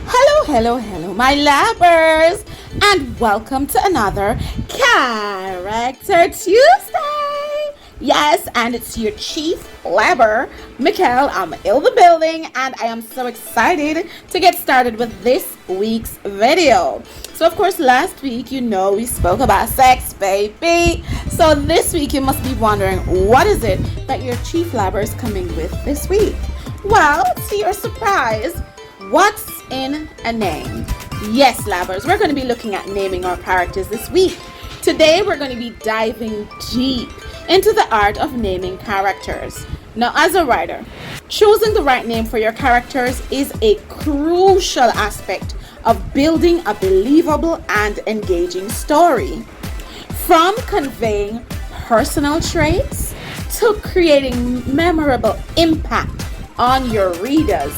Hello, my labbers, and welcome to another Character Tuesday. Yes, and it's your chief labber, Mikkel. I'm in the building, and I am so excited to get started with this week's video. So, of course, last week, we spoke about sex, baby. So, this week, you must be wondering, what is it that your chief labber is coming with this week? Well, to your surprise, what's in a name? Yes, labbers, we're going to be looking at naming our characters this week. Today, we're going to be diving deep into the art of naming characters. Now, as a writer, choosing the right name for your characters is a crucial aspect of building a believable and engaging story. From conveying personal traits to creating memorable impact on your readers,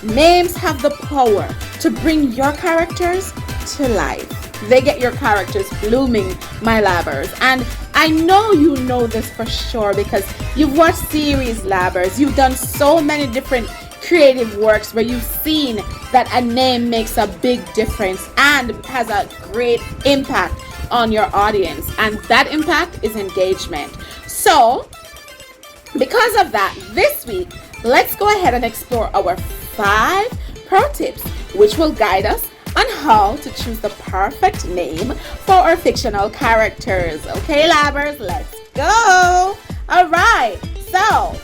names have the power to bring your characters to life. They get your characters blooming, my labbers. And I know you know this for sure because you've watched series, labbers. You've done so many different creative works where you've seen that a name makes a big difference and has a great impact on your audience. And that impact is engagement. So, because of that, this week, let's go ahead and explore our 5 pro tips which will guide us on how to choose the perfect name for our fictional characters. Okay, labbers, let's go. All right, so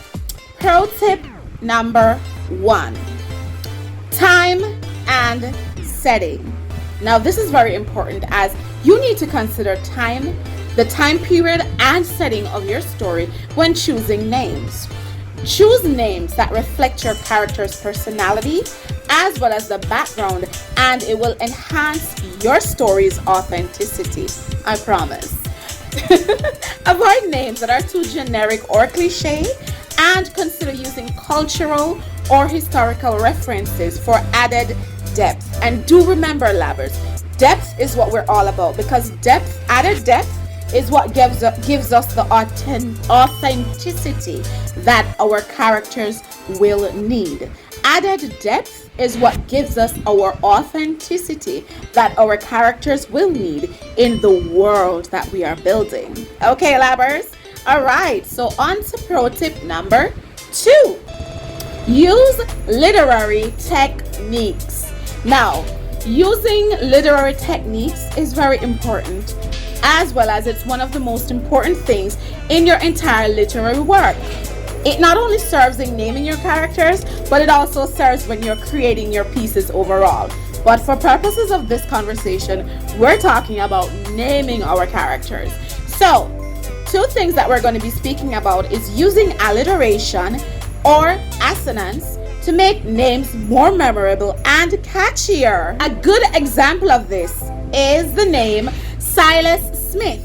pro tip number 1, time and setting. Now, this is very important as you need to consider the time period and setting of your story when choosing names. Choose names that reflect your character's personality as well as the background, and it will enhance your story's authenticity. I promise. Avoid names that are too generic or cliche, and consider using cultural or historical references for added depth. And do remember, labbers, depth is what we're all about, because added depth is what gives us the authenticity that our characters will need. Added depth is what gives us our authenticity that our characters will need in the world that we are building. Okay, labbers? All right, so on to pro tip number 2. Use literary techniques. Now, using literary techniques is very important, as well as it's one of the most important things in your entire literary work. It not only serves in naming your characters, but it also serves when you're creating your pieces overall. But for purposes of this conversation, we're talking about naming our characters. So, 2 things that we're going to be speaking about is using alliteration or assonance to make names more memorable and catchier. A good example of this is the name Silas Smith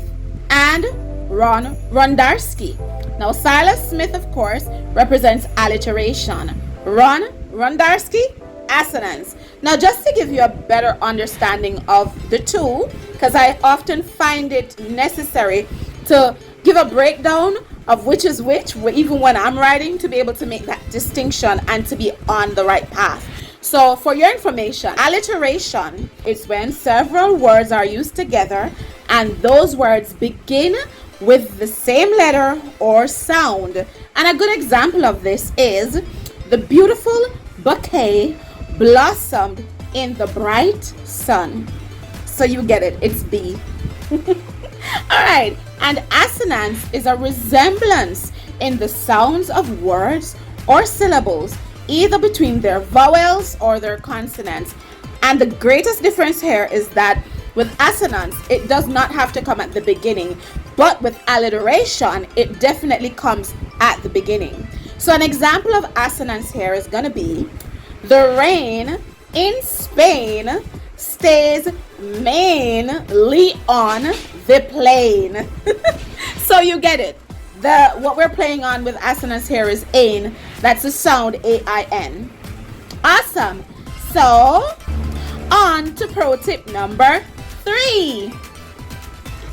and Ron Rondarski. Now, Silas Smith, of course, represents alliteration. Ron Rondarski, assonance. Now, just to give you a better understanding of the two, because I often find it necessary to give a breakdown of which is which, even when I'm writing, to be able to make that distinction and to be on the right path. So, for your information, alliteration is when several words are used together and those words begin with the same letter or sound. And a good example of this is the beautiful bouquet blossomed in the bright sun. So you get it, it's B. Alright, and assonance is a resemblance in the sounds of words or syllables, either between their vowels or their consonants. And the greatest difference here is that with assonance, it does not have to come at the beginning, but with alliteration, it definitely comes at the beginning. So an example of assonance here is going to be, the rain in Spain stays mainly on the plain. So you get it. What we're playing on with assonance here is ain. That's the sound A-I-N. Awesome. So on to pro tip number 3.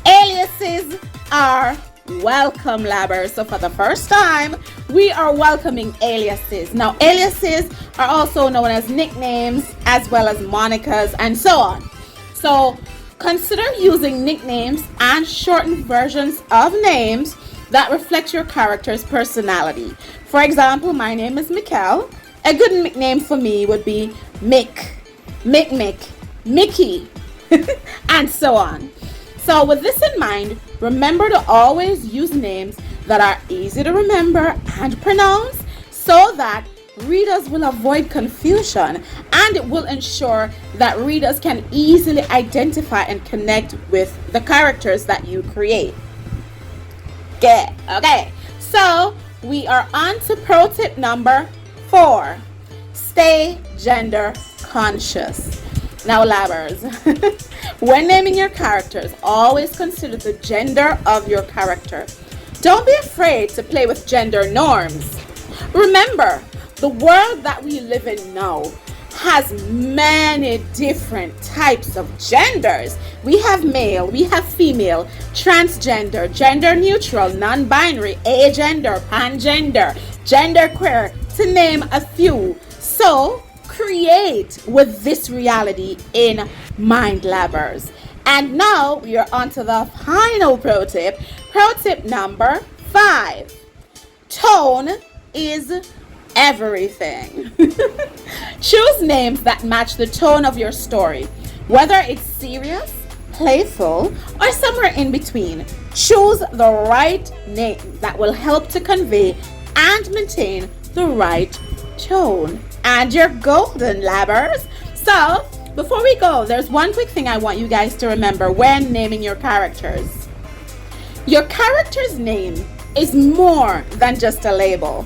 Aliases are welcome, labbers. So for the first time, we are welcoming aliases. Now, aliases are also known as nicknames as well as monikers and so on. So, consider using nicknames and shortened versions of names that reflect your character's personality. For example, my name is Mikkel. A good nickname for me would be Mick, Mickey, and so on. So with this in mind, remember to always use names that are easy to remember and pronounce so that readers will avoid confusion, and it will ensure that readers can easily identify and connect with the characters that you create. Okay, so we are on to pro tip number 4. Stay gender conscious. Now, labbers, when naming your characters, always consider the gender of your character. Don't be afraid to play with gender norms. Remember, the world that we live in now has many different types of genders. We have male, we have female, transgender, gender neutral, non-binary, agender, pangender, genderqueer, to name a few. So, create with this reality in mind, labbers. And now we are on to the final pro tip. Pro tip number 5. Tone is everything. Choose names that match the tone of your story, whether it's serious, playful, or somewhere in between. Choose the right name that will help to convey and maintain the right tone. And you're golden, labbers. So, before we go, there's one quick thing I want you guys to remember when naming your characters. Your character's name is more than just a label.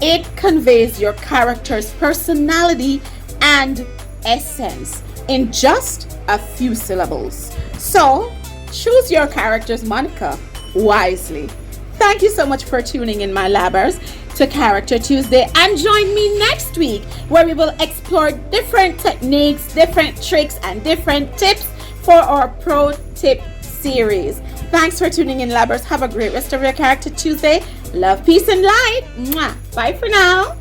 It conveys your character's personality and essence in just a few syllables. So, choose your character's moniker wisely. Thank you so much for tuning in, my labbers, to Character Tuesday, and join me next week where we will explore different techniques, different tricks, and different tips for our Pro Tip series. Thanks for tuning in, labbers. Have a great rest of your Character Tuesday. Love, peace, and light. Mwah. Bye for now.